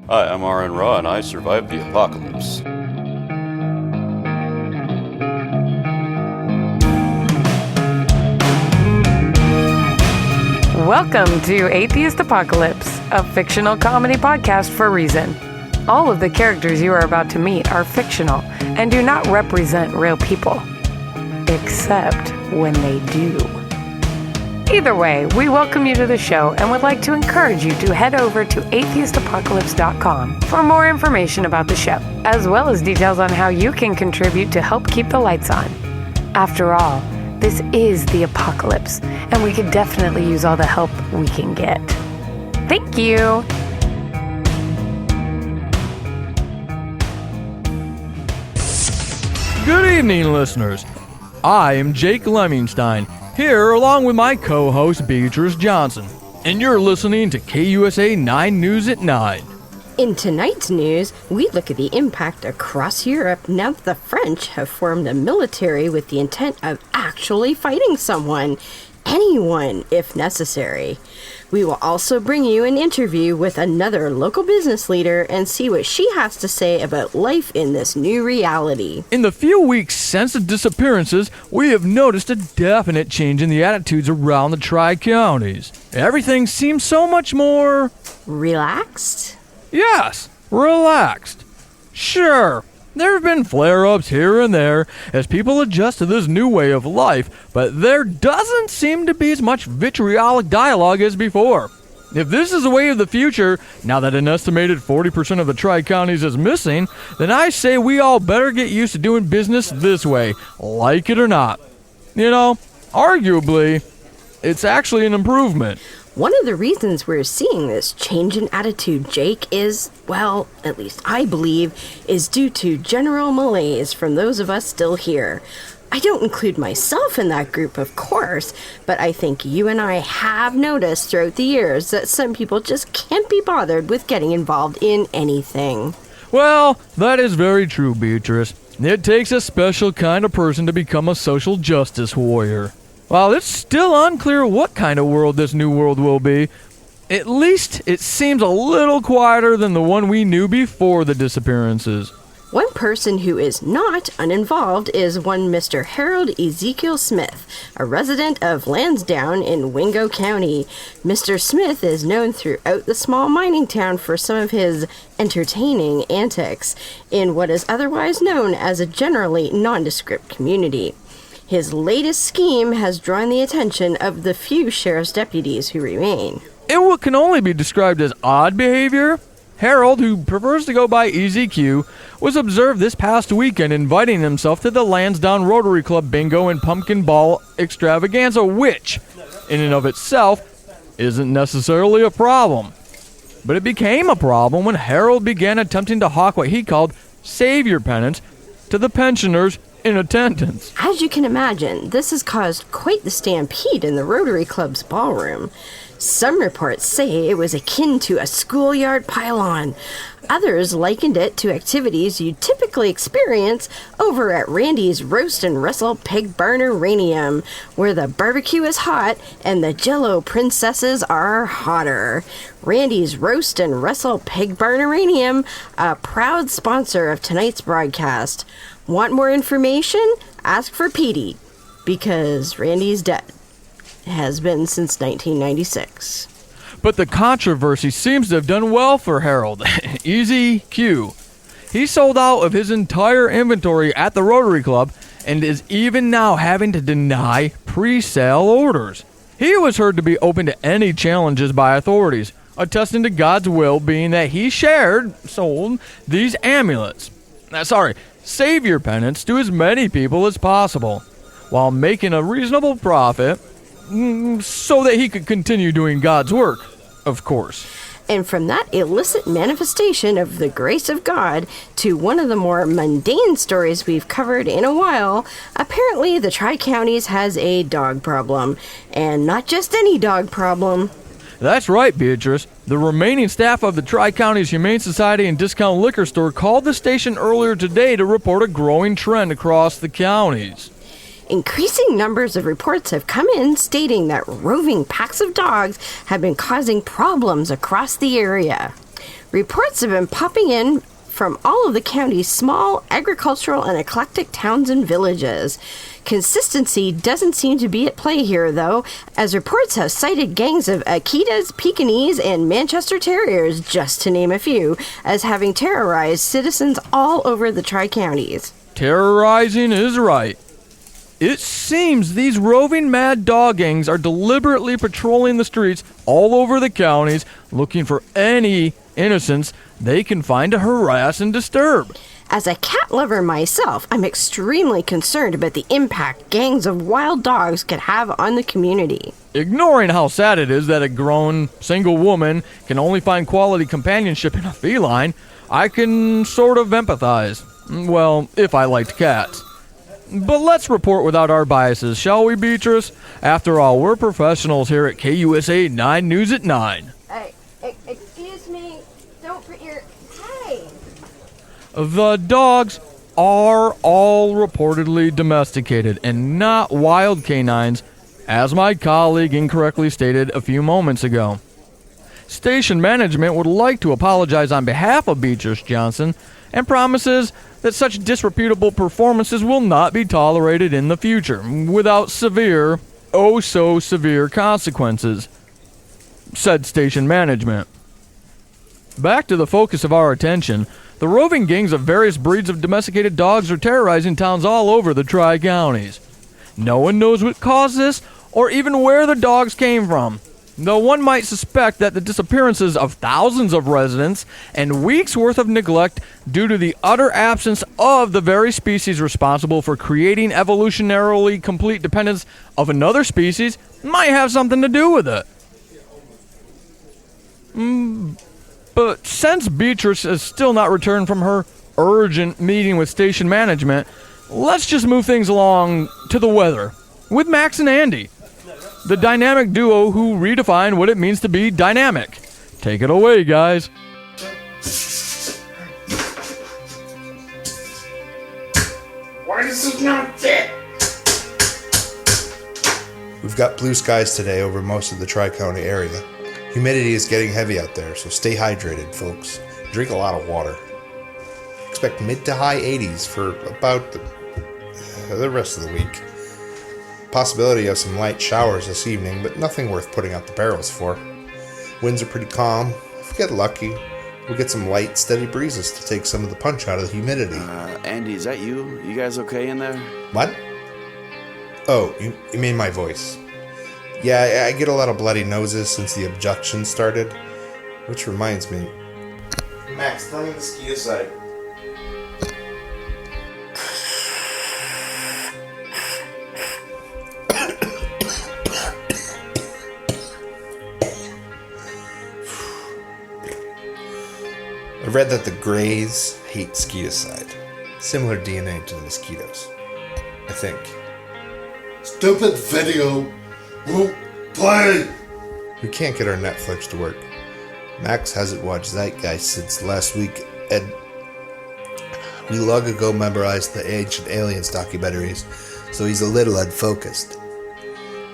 Hi, I'm Aron Ra, and I survived the apocalypse. Welcome to Atheist Apocalypse, a fictional comedy podcast for a reason. All of the characters you are about to meet are fictional and do not represent real people. Except when they do. Either way, we welcome you to the show and would like to encourage you to head over to atheistapocalypse.com for more information about the show, as well as details on how you can contribute to help keep the lights on. After all, this is the apocalypse, and we could definitely use all the help we can get. Thank you! Good evening, listeners. I am Jake Lemingstein, here along with my co-host Beatrice Johnson, and you're listening to KUSA 9 News at 9. In tonight's news, we look at the impact across Europe now that the French have formed a military with the intent of actually fighting someone, anyone, if necessary. We will also bring you an interview with another local business leader and see what she has to say about life in this new reality. In the few weeks since the disappearances, we have noticed a definite change in the attitudes around the Tri-Counties. Everything seems so much more... relaxed? Yes, relaxed. Sure, there have been flare-ups here and there as people adjust to this new way of life, but there doesn't seem to be as much vitriolic dialogue as before. If this is the way of the future, now that an estimated 40% of the Tri-Counties is missing, then I say we all better get used to doing business this way, like it or not. You know, arguably, it's actually an improvement. One of the reasons we're seeing this change in attitude, Jake, is, well, at least I believe, is due to general malaise from those of us still here. I don't include myself in that group, of course, but I think you and I have noticed throughout the years that some people just can't be bothered with getting involved in anything. Well, that is very true, Beatrice. It takes a special kind of person to become a social justice warrior. While it's still unclear what kind of world this new world will be, at least it seems a little quieter than the one we knew before the disappearances. One person who is not uninvolved is one Mr. Harold Ezekiel Smith, a resident of Lansdowne in Wingo County. Mr. Smith is known throughout the small mining town for some of his entertaining antics in what is otherwise known as a generally nondescript community. His latest scheme has drawn the attention of the few sheriff's deputies who remain. In what can only be described as odd behavior, Harold, who prefers to go by EZQ, was observed this past weekend inviting himself to the Lansdowne Rotary Club Bingo and Pumpkin Ball Extravaganza, which, in and of itself, isn't necessarily a problem. But it became a problem when Harold began attempting to hawk what he called savior pennants to the pensioners in attendance. As you can imagine, this has caused quite the stampede in the Rotary Club's ballroom. Some reports say it was akin to a schoolyard pylon. Others likened it to activities you typically experience over at Randy's Roast and Wrestle Pig Barneranium, where the barbecue is hot and the Jell-O princesses are hotter. Randy's Roast and Wrestle Pig Barneranium, a proud sponsor of tonight's broadcast. Want more information? Ask for Petey, because Randy's dead. Has been since 1996. But the controversy seems to have done well for Harold. Easy Q. He sold out of his entire inventory at the Rotary Club and is even now having to deny pre-sale orders. He was heard to be open to any challenges by authorities, attesting to God's will being that he sold these amulets. Savior pennants to as many people as possible, while making a reasonable profit so that he could continue doing God's work, of course. And from that illicit manifestation of the grace of God to one of the more mundane stories we've covered in a while, apparently the Tri-Counties has a dog problem. And not just any dog problem. That's right, Beatrice. The remaining staff of the Tri-Counties Humane Society and Discount Liquor Store called the station earlier today to report a growing trend across the counties. Increasing numbers of reports have come in stating that roving packs of dogs have been causing problems across the area. Reports have been popping in from all of the county's small agricultural and eclectic towns and villages. Consistency doesn't seem to be at play here, though, as reports have cited gangs of Akitas, Pekingese, and Manchester Terriers, just to name a few, as having terrorized citizens all over the Tri-Counties. Terrorizing is right. It seems these roving mad dog gangs are deliberately patrolling the streets all over the counties, looking for any innocents they can find to harass and disturb. As a cat lover myself, I'm extremely concerned about the impact gangs of wild dogs could have on the community. Ignoring how sad it is that a grown, single woman can only find quality companionship in a feline, I can sort of empathize. Well, if I liked cats. But let's report without our biases, shall we, Beatrice? After all, we're professionals here at KUSA 9 News at 9. Excuse me, don't put your... Hey! The dogs are all reportedly domesticated and not wild canines, as my colleague incorrectly stated a few moments ago. Station management would like to apologize on behalf of Beatrice Johnson and promises that such disreputable performances will not be tolerated in the future without severe, oh so severe consequences, said station management. Back to the focus of our attention, the roving gangs of various breeds of domesticated dogs are terrorizing towns all over the Tri-Counties. No one knows what caused this or even where the dogs came from, though one might suspect that the disappearances of thousands of residents and weeks' worth of neglect due to the utter absence of the very species responsible for creating evolutionarily complete dependence of another species might have something to do with it. But since Beatrice has still not returned from her urgent meeting with station management, let's just move things along to the weather with Max and Andy, the dynamic duo who redefine what it means to be dynamic. Take it away, guys. Why does it not fit? We've got blue skies today over most of the Tri-County area. Humidity is getting heavy out there, so stay hydrated, folks. Drink a lot of water. Expect mid to high 80s for about the rest of the week. Possibility of some light showers this evening, but nothing worth putting out the barrels for. Winds are pretty calm. If we get lucky, we'll get some light, steady breezes to take some of the punch out of the humidity. Andy, is that you? You guys okay in there? What? Oh, you mean my voice. Yeah, I get a lot of bloody noses since the abduction started. Which reminds me. Max, tell me the ski aside. I read that the Greys hate skeeticide. Similar DNA to the mosquitoes. I think. Stupid video won't play! We can't get our Netflix to work. Max hasn't watched Zeitgeist since last week, and we long ago memorized the Ancient Aliens documentaries, so he's a little unfocused.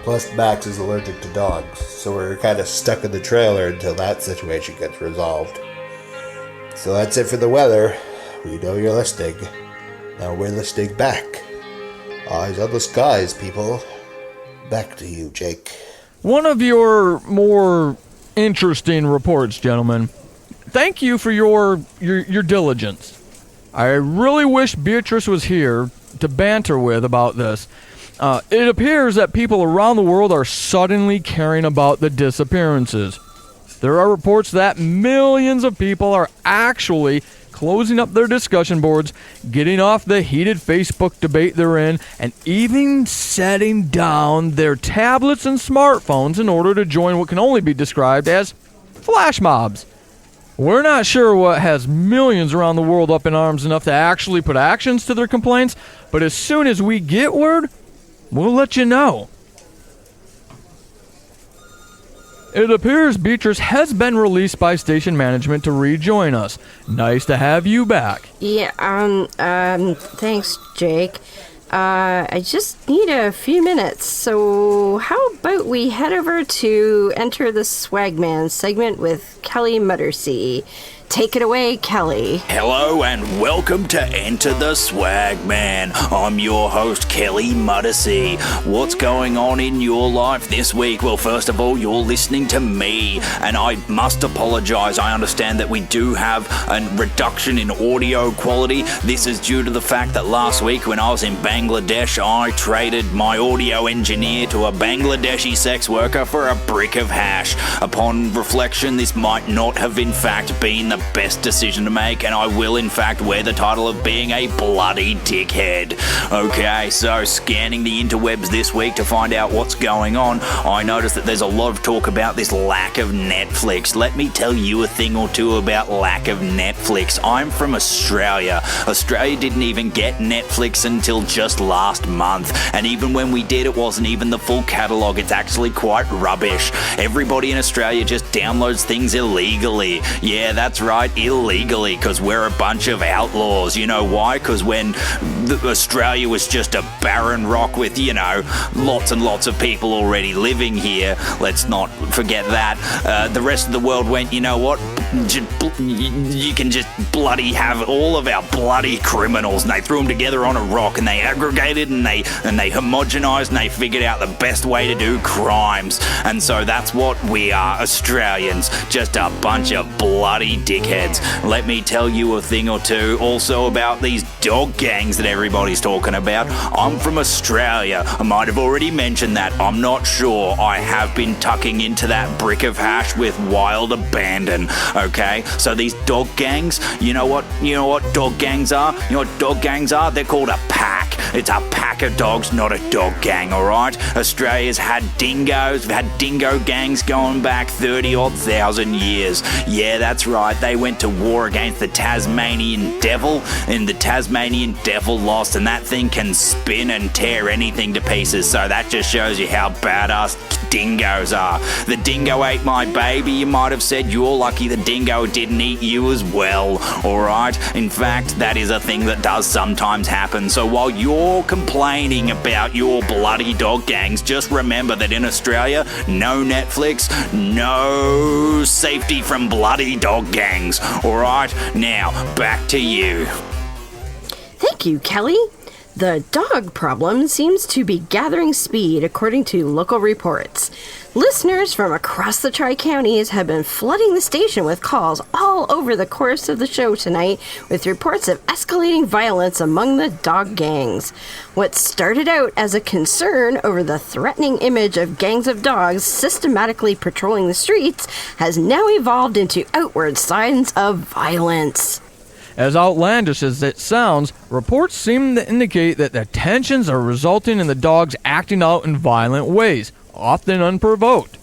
Plus, Max is allergic to dogs, so we're kind of stuck in the trailer until that situation gets resolved. So that's it for the weather. We know you're listening. Now we're listening back. Eyes on the skies, people. Back to you, Jake. One of your more interesting reports, gentlemen. Thank you for your diligence. I really wish Beatrice was here to banter with about this. It appears that people around the world are suddenly caring about the disappearances. There are reports that millions of people are actually closing up their discussion boards, getting off the heated Facebook debate they're in, and even setting down their tablets and smartphones in order to join what can only be described as flash mobs. We're not sure what has millions around the world up in arms enough to actually put actions to their complaints, but as soon as we get word, we'll let you know. It appears Beatrice has been released by station management to rejoin us. Nice to have you back. Yeah, thanks, Jake. I just need a few minutes, so how about we head over to Enter the Swagman segment with Kelly Muttersea. Take it away, Kelly. Hello and welcome to Enter the Swagman. I'm your host, Kelly Muttersea. What's going on in your life this week? Well, first of all, you're listening to me, and I must apologize. I understand that we do have a reduction in audio quality. This is due to the fact that last week when I was in Bangladesh, I traded my audio engineer to a Bangladeshi sex worker for a brick of hash. Upon reflection, this might not have in fact been the best decision to make, and I will in fact wear the title of being a bloody dickhead. Okay, so scanning the interwebs this week to find out what's going on, I noticed that there's a lot of talk about this lack of Netflix. Let me tell you a thing or two about lack of Netflix. I'm from Australia. Australia didn't even get Netflix until just last month, and even when we did, it wasn't even the full catalogue. It's actually quite rubbish. Everybody in Australia just downloads things illegally. Yeah, that's right, illegally, because we're a bunch of outlaws. You know why? Because when Australia was just a barren rock with, lots and lots of people already living here, let's not forget that, the rest of the world went, you know what, you can just bloody have all of our bloody criminals, and they threw them together on a rock, and they aggregated, and they homogenized, and they figured out the best way to do crimes. And so that's what we are, Australians, just a bunch of bloody dickheads. Let me tell you a thing or two also about these dog gangs that everybody's talking about. I'm from Australia. I might have already mentioned that. I'm not sure. I have been tucking into that brick of hash with wild abandon. Okay, so these dog gangs, you know what dog gangs are? You know what dog gangs are? They're called a pack. It's a pack of dogs, not a dog gang, alright? Australia's had dingoes. We've had dingo gangs going back 30,000 years. Yeah, that's right. They went to war against the Tasmanian devil, and the Tasmanian devil lost, and that thing can spin and tear anything to pieces. So that just shows you how badass dingoes are. The dingo ate my baby, you might have said. You're lucky the dingo didn't eat you as well, alright? In fact, that is a thing that does sometimes happen. So while you're complaining about your bloody dog gangs, just remember that in Australia, no Netflix, no safety from bloody dog gangs. Alright, now back to you. Thank you, Kelly. The dog problem seems to be gathering speed according to local reports. Listeners from across the Tri-Counties have been flooding the station with calls all over the course of the show tonight with reports of escalating violence among the dog gangs. What started out as a concern over the threatening image of gangs of dogs systematically patrolling the streets has now evolved into outward signs of violence. As outlandish as it sounds, reports seem to indicate that the tensions are resulting in the dogs acting out in violent ways, often unprovoked.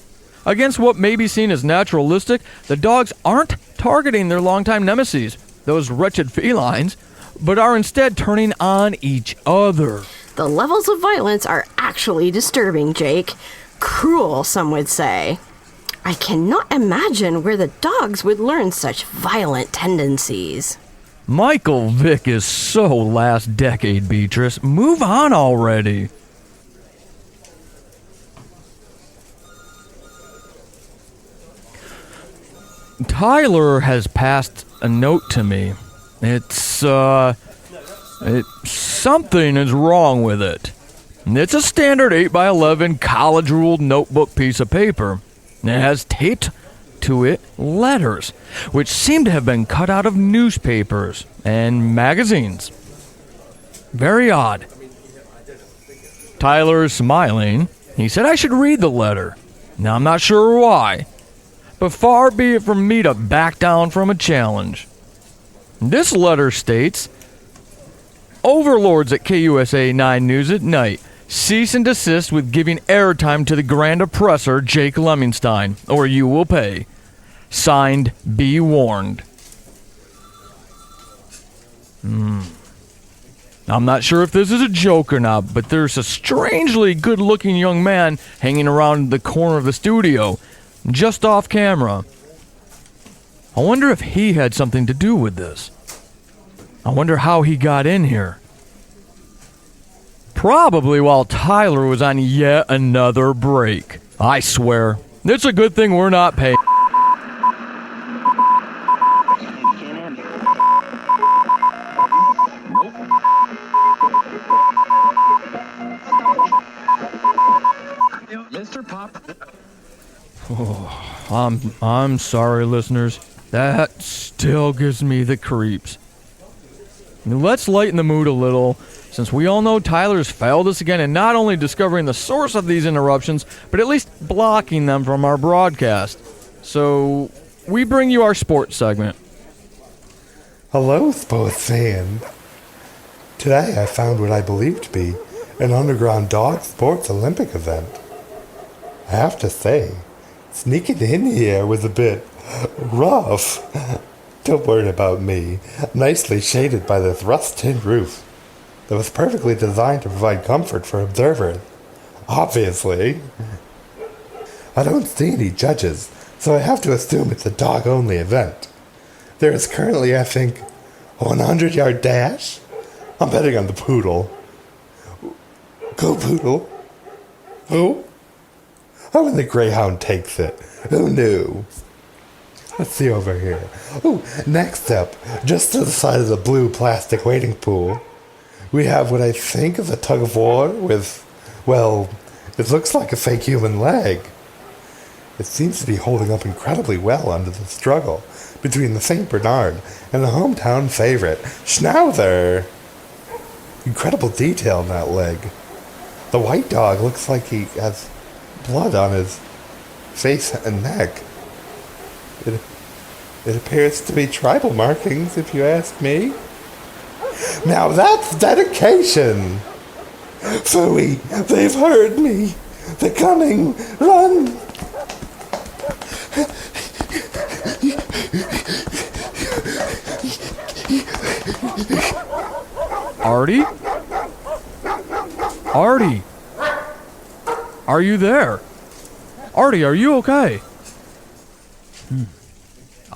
Against what may be seen as naturalistic, the dogs aren't targeting their longtime nemesis, those wretched felines, but are instead turning on each other. The levels of violence are actually disturbing, Jake. Cruel, some would say. I cannot imagine where the dogs would learn such violent tendencies. Michael Vick is so last decade, Beatrice. Move on already. Tyler has passed a note to me. Something is wrong with it. It's a standard 8x11 college-ruled notebook piece of paper. It has taped to it letters, which seem to have been cut out of newspapers and magazines. Very odd. Tyler is smiling. He said I should read the letter. Now, I'm not sure why, but far be it from me to back down from a challenge. This letter states, Overlords at KUSA 9 News at Night, cease and desist with giving airtime to the grand oppressor Jake Leminstein, or you will pay. Signed, Be Warned. I'm not sure if this is a joke or not, but there's a strangely good-looking young man hanging around the corner of the studio, just off camera. I wonder if he had something to do with this. I wonder how he got in here. Probably while Tyler was on yet another break. I swear, it's a good thing we're not paying. Mr. Pop. Oh, I'm sorry, listeners. That still gives me the creeps. Let's lighten the mood a little, since we all know Tyler's failed us again in not only discovering the source of these interruptions, but at least blocking them from our broadcast. So, we bring you our sports segment. Hello, sports fan. Today I found what I believe to be an underground dog sports Olympic event. I have to say, sneaking in here was a bit rough. Don't worry about me. Nicely shaded by this rust-tin roof that was perfectly designed to provide comfort for observers. Obviously. I don't see any judges, so I have to assume it's a dog-only event. There is currently, I think, a 100-yard dash. I'm betting on the poodle. Go poodle. Who? Oh, when the greyhound takes it. Who knew? Let's see over here. Oh, next up, just to the side of the blue plastic waiting pool, we have what I think is a tug of war with, well, it looks like a fake human leg. It seems to be holding up incredibly well under the struggle between the St. Bernard and the hometown favorite, Schnauzer. Incredible detail in that leg. The white dog looks like he has blood on his face and neck. It appears to be tribal markings, if you ask me. Now that's dedication! Phooey, they've heard me. They're coming. Run! Artie? Artie? Are you there? Artie, are you okay?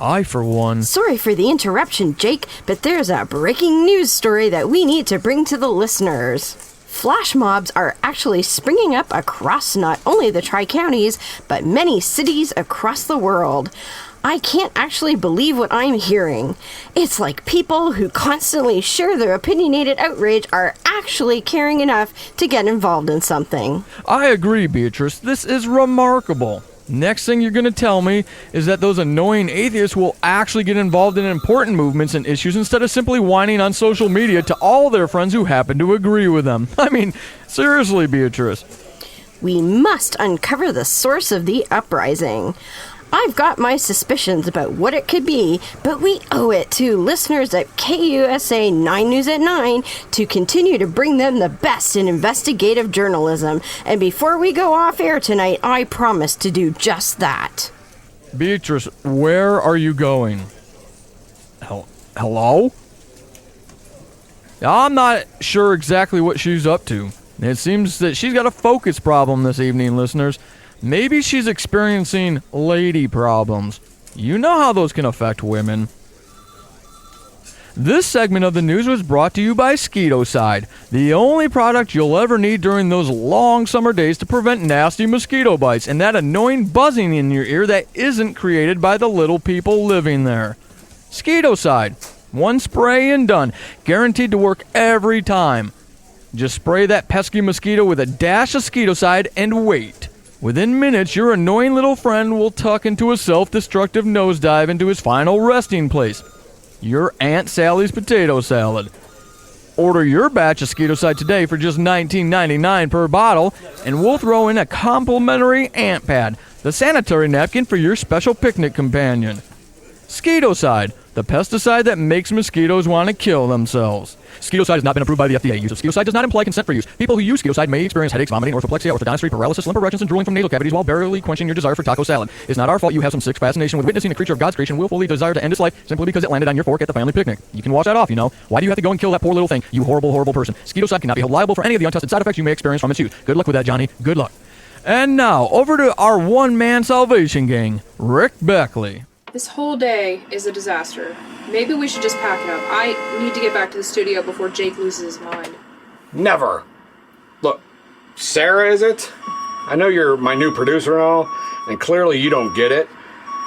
I, for one... Sorry for the interruption, Jake, but there's a breaking news story that we need to bring to the listeners. Flash mobs are actually springing up across not only the Tri-Counties, but many cities across the world. I can't actually believe what I'm hearing. It's like people who constantly share their opinionated outrage are actually caring enough to get involved in something. I agree, Beatrice. This is remarkable. Next thing you're going to tell me is that those annoying atheists will actually get involved in important movements and issues instead of simply whining on social media to all their friends who happen to agree with them. I mean, seriously, Beatrice. We must uncover the source of the uprising. I've got my suspicions about what it could be, but we owe it to listeners at KUSA 9 News at 9 to continue to bring them the best in investigative journalism. And before we go off air tonight, I promise to do just that. Beatrice, where are you going? Hello? I'm not sure exactly what she's up to. It seems that she's got a focus problem this evening, listeners. Maybe she's experiencing lady problems. You know how those can affect women. This segment of the news was brought to you by Mosquitocide, the only product you'll ever need during those long summer days to prevent nasty mosquito bites and that annoying buzzing in your ear that isn't created by the little people living there. Mosquitocide. One spray and done. Guaranteed to work every time. Just spray that pesky mosquito with a dash of Mosquitocide and wait. Within minutes, your annoying little friend will tuck into a self-destructive nosedive into his final resting place. Your Aunt Sally's potato salad. Order your batch of Mosquitocide today for just $19.99 per bottle, and we'll throw in a complimentary ant pad, the sanitary napkin for your special picnic companion. Mosquitocide, the pesticide that makes mosquitoes want to kill themselves. Mosquitocide has not been approved by the FDA. Use of Mosquitocide does not imply consent for use. People who use Mosquitocide may experience headaches, vomiting, orthoplexia, orthodontitis, paralysis, limp erections, and drooling from nasal cavities while barely quenching your desire for taco salad. It's not our fault you have some sick fascination with witnessing a creature of God's creation willfully desire to end its life simply because it landed on your fork at the family picnic. You can wash that off, you know. Why do you have to go and kill that poor little thing? You horrible, horrible person. Mosquitocide cannot be held liable for any of the untested side effects you may experience from its use. Good luck with that, Johnny. Good luck. And now, over to our one-man salvation gang, Rick Beckley. This whole day is a disaster. Maybe we should just pack it up. I need to get back to the studio before Jake loses his mind. Never. Sarah, is it? I know you're my new producer and all, and clearly you don't get it,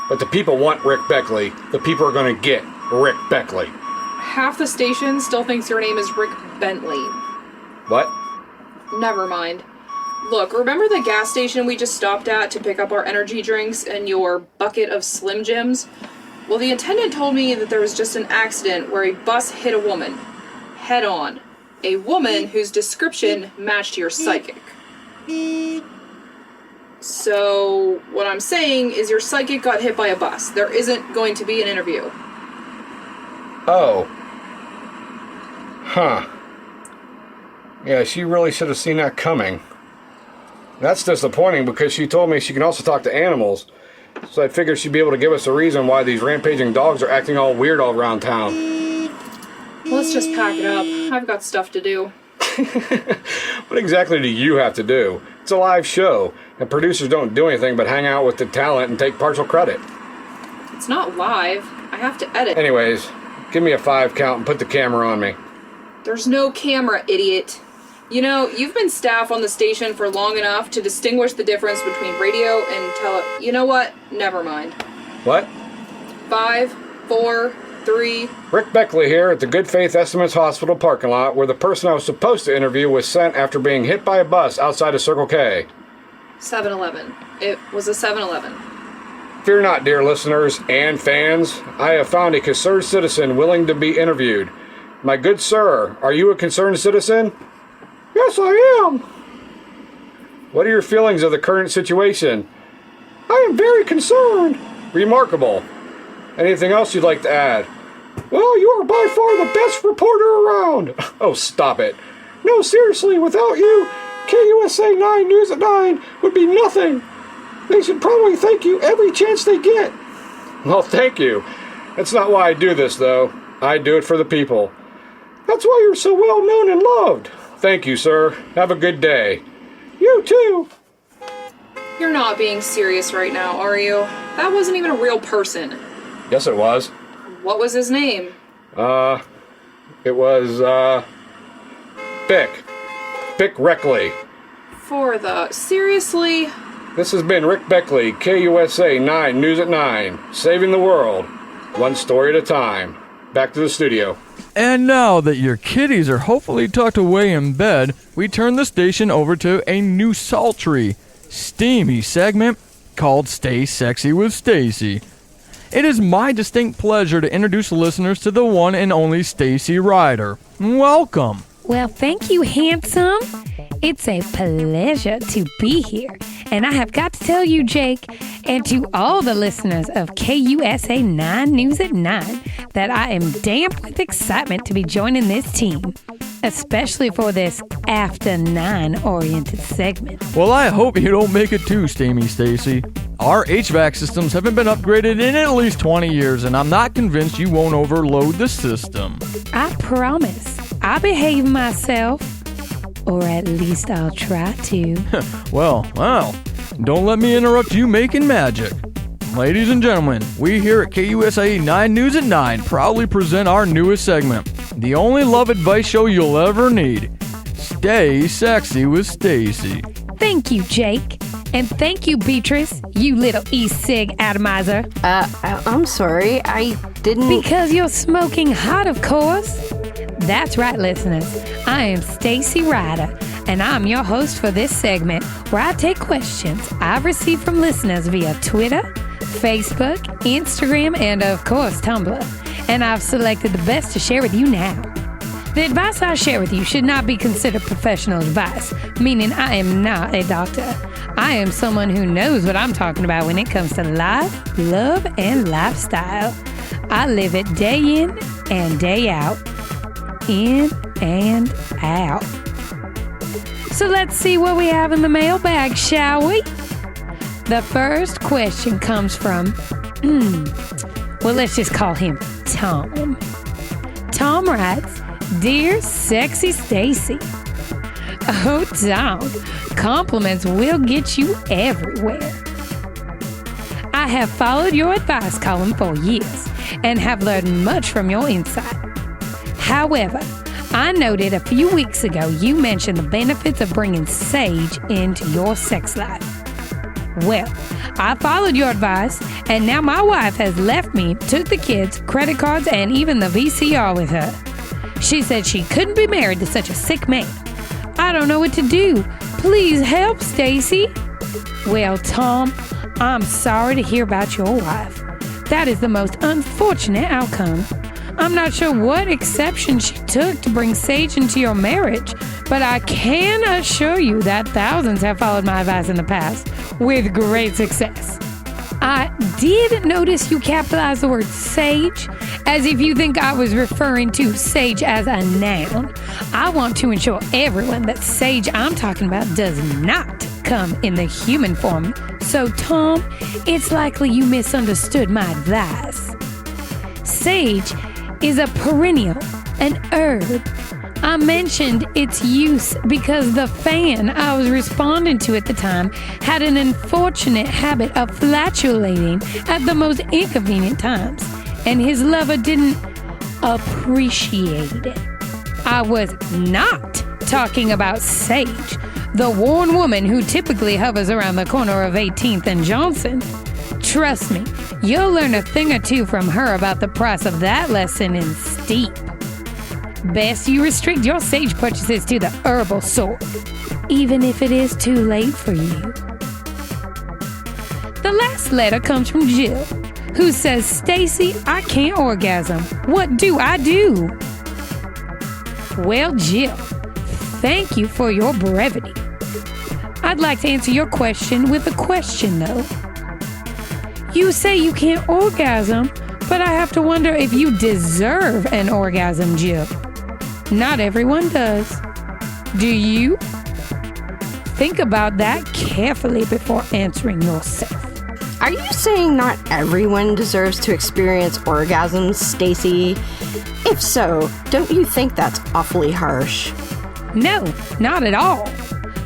but the people want Rick Beckley. The people are going to get Rick Beckley. Half the station still thinks your name is Rick Bentley. What? Never mind. Look, remember the gas station we just stopped at to pick up our energy drinks and your bucket of Slim Jims? Well, the attendant told me that there was just an accident where a bus hit a woman. Head on. A woman whose description matched your psychic. So, what I'm saying is your psychic got hit by a bus. There isn't going to be an interview. Oh. Huh. Yeah, she really should have seen that coming. That's disappointing because she told me she can also talk to animals. So I figured she'd be able to give us a reason why these rampaging dogs are acting all weird all around town. Let's just pack it up. I've got stuff to do. What exactly do you have to do? It's a live show, and producers don't do anything but hang out with the talent and take partial credit. It's not live. I have to edit. Anyways, give me a 5 count and put the camera on me. There's no camera, idiot. You know, you've been staff on the station for long enough to distinguish the difference between radio and You know what? Never mind. What? 5, 4, 3... Rick Beckley here at the Good Faith Estimates Hospital parking lot where the person I was supposed to interview was sent after being hit by a bus outside of Circle K. 7-Eleven. It was a 7-Eleven. Fear not, dear listeners and fans. I have found a concerned citizen willing to be interviewed. My good sir, are you a concerned citizen? Yes, I am. What are your feelings of the current situation? I am very concerned. Remarkable. Anything else you'd like to add? Well, you are by far the best reporter around. Oh, stop it. No, seriously, without you, KUSA 9 News at 9 would be nothing. They should probably thank you every chance they get. Well, thank you. That's not why I do this, though. I do it for the people. That's why you're so well known and loved. Thank you, sir. Have a good day. You too. You're not being serious right now, are you? That wasn't even a real person. Yes, it was. What was his name? It was, Bick. Bick Reckley. Seriously? This has been Rick Beckley, KUSA 9 News at 9, saving the world, one story at a time. Back to the studio. And now that your kitties are hopefully tucked away in bed, we turn the station over to a new sultry, steamy segment called Stay Sexy with Stacy. It is my distinct pleasure to introduce listeners to the one and only Stacy Ryder. Welcome. Well, thank you, handsome. It's a pleasure to be here. And I have got to tell you, Jake, and to all the listeners of KUSA 9 News at 9, that I am damp with excitement to be joining this team, especially for this After 9-oriented segment. Well, I hope you don't make it too steamy, Stacy. Our HVAC systems haven't been upgraded in at least 20 years, and I'm not convinced you won't overload the system. I promise. I'll behave myself. Or at least I'll try to. Well, don't let me interrupt you making magic. Ladies and gentlemen, we here at KUSA 9 News at 9 proudly present our newest segment, the only love advice show you'll ever need. Stay Sexy with Stacy. Thank you, Jake. And thank you, Beatrice, you little e-cig atomizer. I'm sorry, I didn't... Because you're smoking hot, of course. That's right, listeners. I am Stacy Ryder, and I'm your host for this segment where I take questions I've received from listeners via Twitter, Facebook, Instagram, and of course, Tumblr. And I've selected the best to share with you now. The advice I share with you should not be considered professional advice, meaning I am not a doctor. I am someone who knows what I'm talking about when it comes to life, love, and lifestyle. I live it day in and day out. In and out. So let's see what we have in the mailbag, shall we? The first question comes from, well, let's just call him Tom. Tom writes, Dear Sexy Stacy. Oh, Tom, compliments will get you everywhere. I have followed your advice column for years and have learned much from your insight. However, I noted a few weeks ago you mentioned the benefits of bringing sage into your sex life. Well, I followed your advice, and now my wife has left me, took the kids, credit cards, and even the VCR with her. She said she couldn't be married to such a sick man. I don't know what to do. Please help, Stacy. Well, Tom, I'm sorry to hear about your wife. That is the most unfortunate outcome. I'm not sure what exception she took to bring sage into your marriage, but I can assure you that thousands have followed my advice in the past with great success. I did notice you capitalized the word sage, as if you think I was referring to sage as a noun. I want to ensure everyone that sage I'm talking about does not come in the human form. So, Tom, it's likely you misunderstood my advice. Sage is a perennial, an herb. I mentioned its use because the fan I was responding to at the time had an unfortunate habit of flatulating at the most inconvenient times, and his lover didn't appreciate it. I was not talking about Sage, the worn woman who typically hovers around the corner of 18th and Johnson. Trust me, you'll learn a thing or two from her about the price of that lesson in steep. Best you restrict your sage purchases to the herbal sort, even if it is too late for you. The last letter comes from Jill, who says, Stacy, I can't orgasm. What do I do? Well, Jill, thank you for your brevity. I'd like to answer your question with a question, though. You say you can't orgasm, but I have to wonder if you deserve an orgasm, Jill. Not everyone does. Do you? Think about that carefully before answering yourself. Are you saying not everyone deserves to experience orgasms, Stacy? If so, don't you think that's awfully harsh? No, not at all.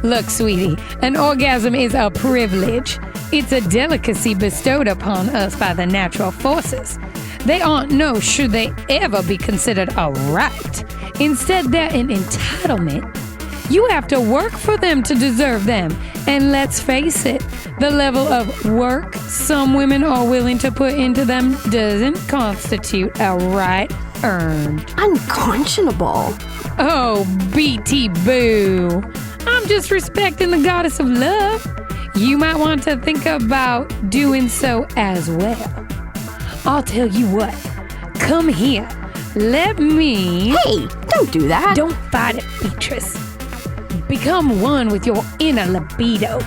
Look, sweetie, an orgasm is a privilege. It's a delicacy bestowed upon us by the natural forces. They aren't no should they ever be considered a right. Instead, they're an entitlement. You have to work for them to deserve them. And let's face it, the level of work some women are willing to put into them doesn't constitute a right earned. Unconscionable. Oh, BT Boo. I'm just respecting the goddess of love. You might want to think about doing so as well. I'll tell you what. Come here. Let me... Hey, don't do that. Don't fight it, Beatrice. Become one with your inner libido.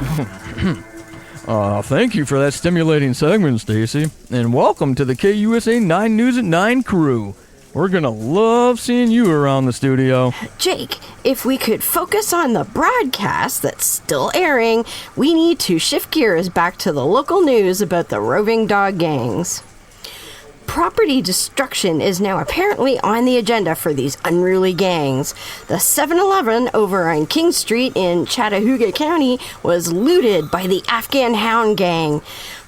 Thank you for that stimulating segment, Stacy. And welcome to the KUSA 9 News at 9 crew. We're gonna love seeing you around the studio. Jake, if we could focus on the broadcast that's still airing, we need to shift gears back to the local news about the roving dog gangs. Property destruction is now apparently on the agenda for these unruly gangs. The 7-Eleven over on King Street in Chattahooga County was looted by the Afghan Hound Gang.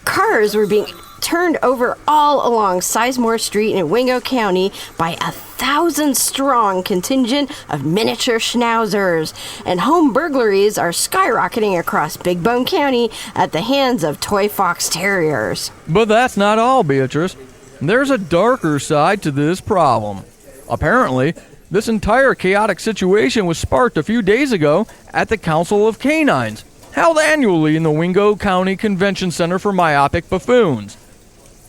Cars were being turned over all along Sizemore Street in Wingo County by 1,000-strong contingent of miniature schnauzers, and home burglaries are skyrocketing across Big Bone County at the hands of toy fox terriers. But that's not all, Beatrice. There's a darker side to this problem. Apparently, this entire chaotic situation was sparked a few days ago at the Council of Canines, held annually in the Wingo County Convention Center for Myopic Buffoons.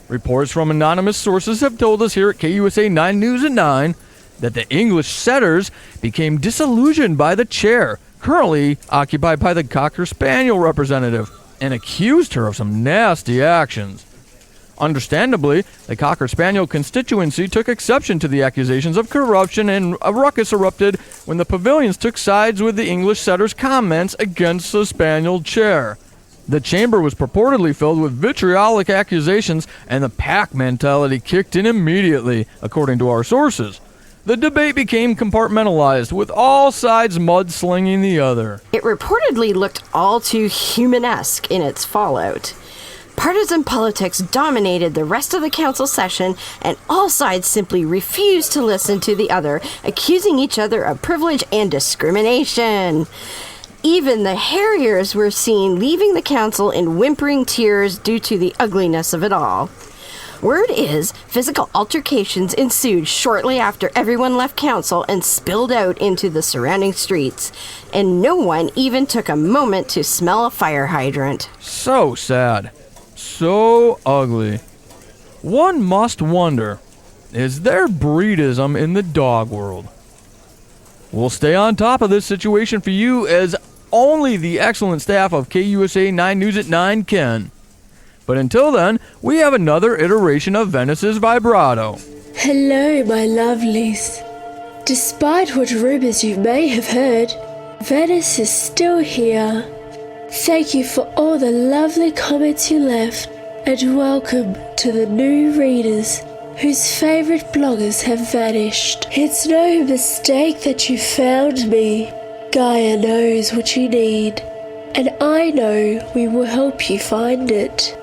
Reports from anonymous sources have told us here at KUSA 9 News at 9 that the English setters became disillusioned by the chair, currently occupied by the Cocker Spaniel representative, and accused her of some nasty actions. Understandably, the Cocker Spaniel constituency took exception to the accusations of corruption, and a ruckus erupted when the pavilions took sides with the English setters' comments against the Spaniel chair. The chamber was purportedly filled with vitriolic accusations, and the pack mentality kicked in immediately, according to our sources. The debate became compartmentalized, with all sides mudslinging the other. It reportedly looked all too humanesque in its fallout. Partisan politics dominated the rest of the council session, and all sides simply refused to listen to the other, accusing each other of privilege and discrimination. Even the Harriers were seen leaving the council in whimpering tears due to the ugliness of it all. Word is, physical altercations ensued shortly after everyone left council and spilled out into the surrounding streets, and no one even took a moment to smell a fire hydrant. So sad. So ugly. One must wonder, is there breedism in the dog world? We'll stay on top of this situation for you as only the excellent staff of KUSA 9 News at 9 can. But until then, we have another iteration of Venice's vibrato. Hello, my lovelies. Despite what rumors you may have heard, Venice is still here. Thank you for all the lovely comments you left, and welcome to the new readers whose favorite bloggers have vanished. It's no mistake that you found me. Gaia knows what you need, and I know we will help you find it.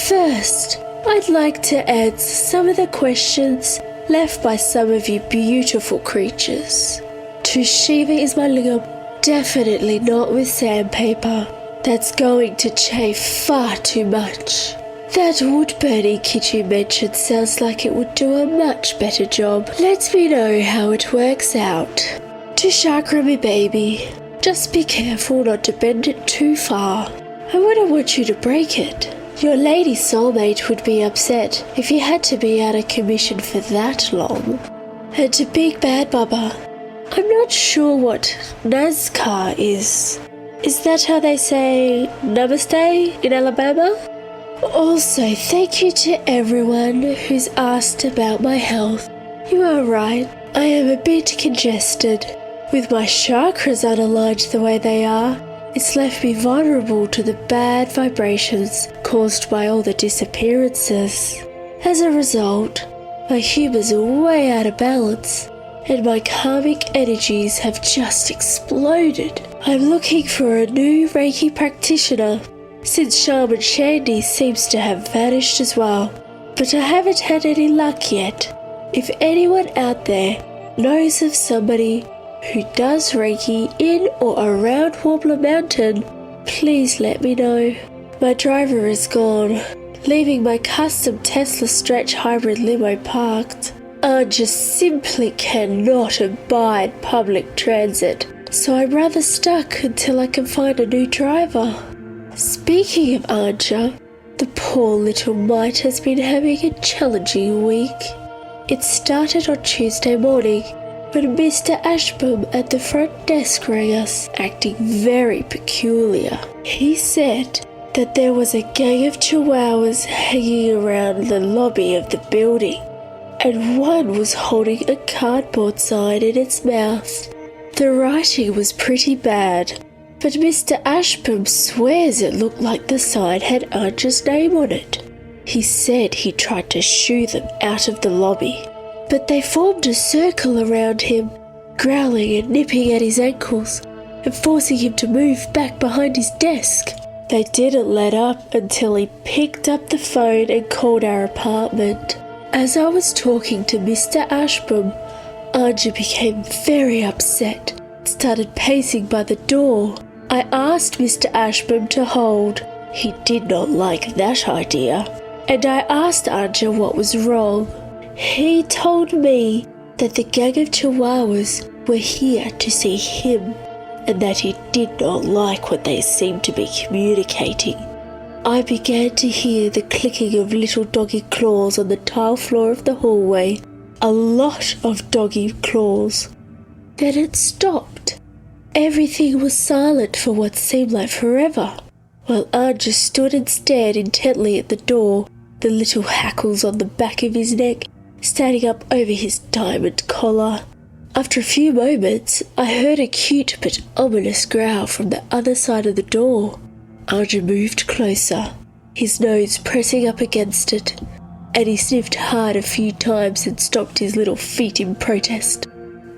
First, I'd like to answer some of the questions left by some of you beautiful creatures. To shiva is my lingam, definitely not with sandpaper. That's going to chafe far too much. That wood-burning kit you mentioned sounds like it would do a much better job. Let me know how it works out. To chakra me baby, just be careful not to bend it too far. I wouldn't want you to break it. Your lady soulmate would be upset if you had to be out of commission for that long. And to Big Bad Bubba, I'm not sure what NASCAR is. Is that how they say namaste in Alabama? Also, thank you to everyone who's asked about my health. You are right, I am a bit congested. With my chakras unaligned the way they are, it's left me vulnerable to the bad vibrations caused by all the disappearances. As a result, my humors are way out of balance, and my karmic energies have just exploded. I'm looking for a new Reiki practitioner, since Shaman Shandy seems to have vanished as well, but I haven't had any luck yet. If anyone out there knows of somebody who does Reiki in or around Warbler Mountain, please let me know. My driver is gone, leaving my custom Tesla stretch hybrid limo parked. I just simply cannot abide public transit, so I'm rather stuck until I can find a new driver. Speaking of Anja, the poor little mite has been having a challenging week. It started on Tuesday morning when Mr. Ashbum at the front desk rang us, acting very peculiar. He said that there was a gang of chihuahuas hanging around the lobby of the building, and one was holding a cardboard sign in its mouth. The writing was pretty bad, but Mr. Ashbum swears it looked like the sign had Anja's name on it. He said he tried to shoo them out of the lobby, but they formed a circle around him, growling and nipping at his ankles and forcing him to move back behind his desk. They didn't let up until he picked up the phone and called our apartment. As I was talking to Mr. Ashbum, Anja became very upset and started pacing by the door. I asked Mr. Ashbum to hold. He did not like that idea, and I asked Anja what was wrong. He told me that the gang of chihuahuas were here to see him, and that he did not like what they seemed to be communicating. I began to hear the clicking of little doggy claws on the tile floor of the hallway. A lot of doggy claws. Then it stopped. Everything was silent for what seemed like forever, while Anja stood and stared intently at the door, the little hackles on the back of his neck standing up over his diamond collar. After a few moments, I heard a cute but ominous growl from the other side of the door. Anja moved closer, his nose pressing up against it, and he sniffed hard a few times and stomped his little feet in protest.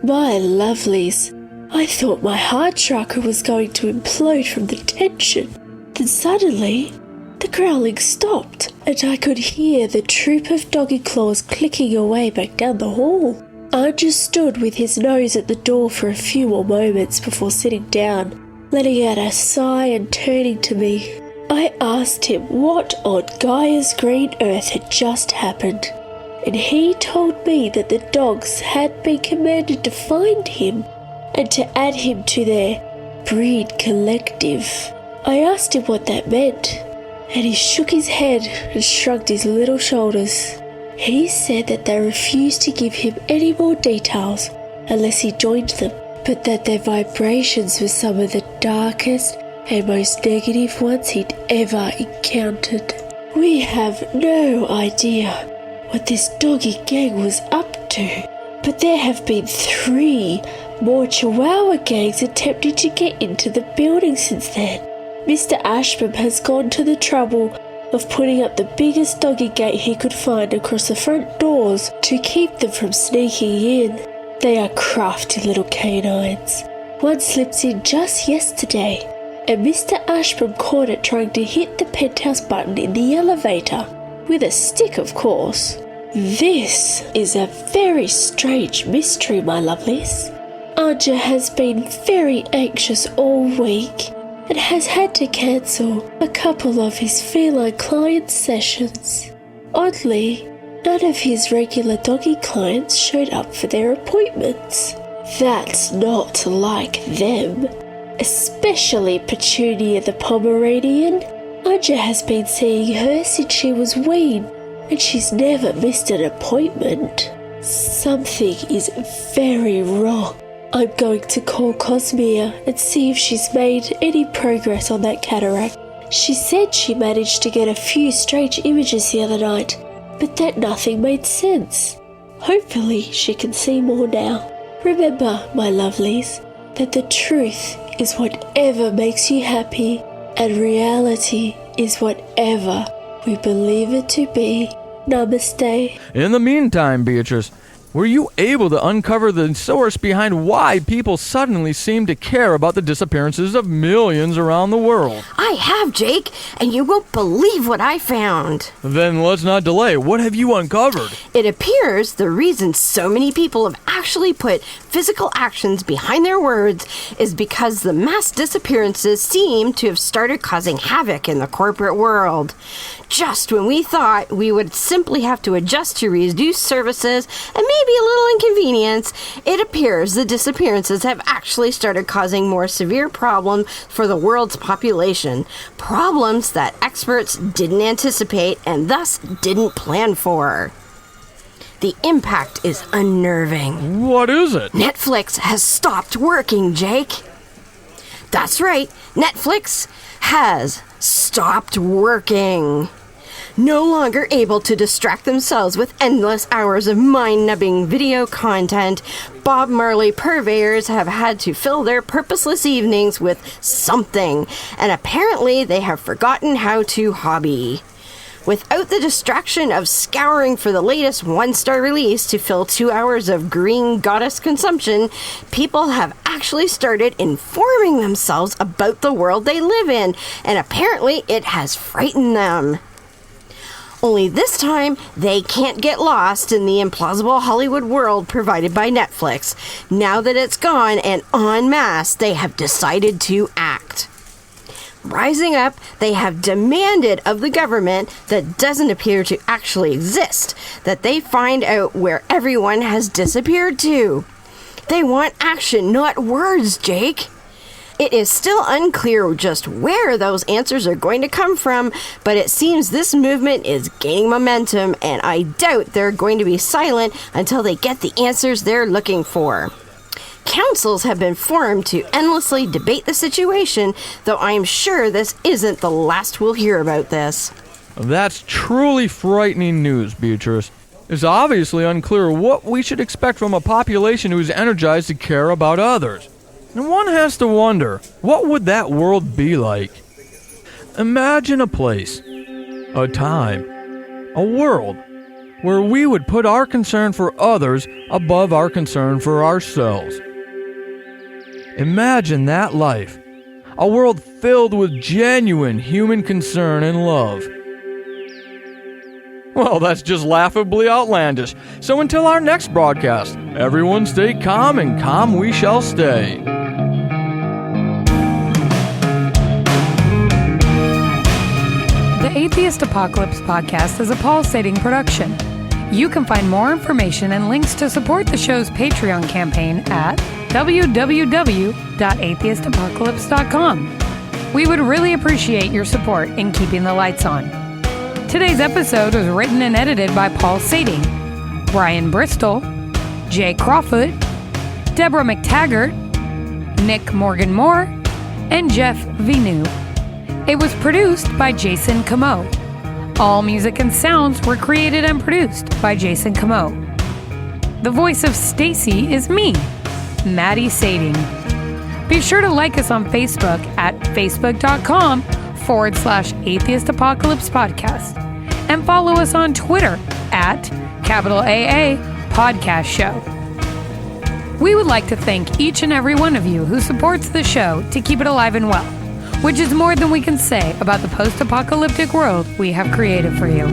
My lovelies, I thought my heart chakra was going to implode from the tension. Then suddenly, The growling stopped, and I could hear the troop of doggy claws clicking away back down the hall. Anja stood with his nose at the door for a few more moments before sitting down, letting out a sigh and turning to me. I asked him what on Gaia's green earth had just happened, and he told me that the dogs had been commanded to find him and to add him to their breed collective. I asked him what that meant, and he shook his head and shrugged his little shoulders. He said that they refused to give him any more details unless he joined them, but that their vibrations were some of the darkest and most negative ones he'd ever encountered. We have no idea what this doggy gang was up to, but there have been 3 more Chihuahua gangs attempting to get into the building since then. Mr. Ashbom has gone to the trouble of putting up the biggest doggy gate he could find across the front doors to keep them from sneaking in. They are crafty little canines. One slipped in just yesterday, and Mr. Ashbom caught it trying to hit the penthouse button in the elevator, with a stick of course. This is a very strange mystery, my lovelies. Anja has been very anxious all week, and has had to cancel a couple of his feline client sessions. Oddly, none of his regular doggy clients showed up for their appointments. That's not like them, especially Petunia the Pomeranian. Anja has been seeing her since she was weaned, and she's never missed an appointment. Something is very wrong. I'm going to call Cosmere and see if she's made any progress on that cataract. She said she managed to get a few strange images the other night, but that nothing made sense. Hopefully she can see more now. Remember, my lovelies, that the truth is whatever makes you happy, and reality is whatever we believe it to be. Namaste. In the meantime, Beatrice, were you able to uncover the source behind why people suddenly seem to care about the disappearances of millions around the world? I have, Jake, and you won't believe what I found. Then let's not delay. What have you uncovered? It appears the reason so many people have actually put physical actions behind their words is because the mass disappearances seem to have started causing havoc in the corporate world. Just when we thought we would simply have to adjust to reduced services and maybe a little inconvenience, it appears the disappearances have actually started causing more severe problems for the world's population. Problems that experts didn't anticipate and thus didn't plan for. The impact is unnerving. What is it? Netflix has stopped working, Jake. That's right, Netflix has stopped working. No longer able to distract themselves with endless hours of mind-numbing video content, Bob Marley purveyors have had to fill their purposeless evenings with something, and apparently they have forgotten how to hobby. Without the distraction of scouring for the latest one-star release to fill 2 hours of green goddess consumption, people have actually started informing themselves about the world they live in, and apparently it has frightened them. Only this time, they can't get lost in the implausible Hollywood world provided by Netflix. Now that it's gone and en masse, they have decided to act. Rising up, they have demanded of the government that doesn't appear to actually exist, that they find out where everyone has disappeared to. They want action, not words, Jake. It is still unclear just where those answers are going to come from, but it seems this movement is gaining momentum, and I doubt they're going to be silent until they get the answers they're looking for. Councils have been formed to endlessly debate the situation, though I am sure this isn't the last we'll hear about this. That's truly frightening news, Beatrice. It's obviously unclear what we should expect from a population who's energized to care about others. And one has to wonder, what would that world be like? Imagine a place, a time, a world where we would put our concern for others above our concern for ourselves. Imagine that life. A world filled with genuine human concern and love. Well, that's just laughably outlandish. So until our next broadcast, everyone stay calm, and calm we shall stay. The Atheist Apocalypse podcast is a Paul Sating production. You can find more information and links to support the show's Patreon campaign at www.atheistapocalypse.com. We would really appreciate your support in keeping the lights on. Today's episode was written and edited by Paul Sating, Brian Bristol, Jay Crofutt, Deborah Mctagert, Nick Morgan Moore, and Jeff Venou. It was produced by Jason Comeau. All music and sounds were created and produced by Jason Comeau. The voice of Stacy is me, Maddie Sating. Be sure to like us on Facebook at facebook.com/Atheist Apocalypse Podcast, and follow us on Twitter at @AA Podcast Show. We would like to thank each and every one of you who supports the show to keep it alive and well, which is more than we can say about the post-apocalyptic world we have created for you.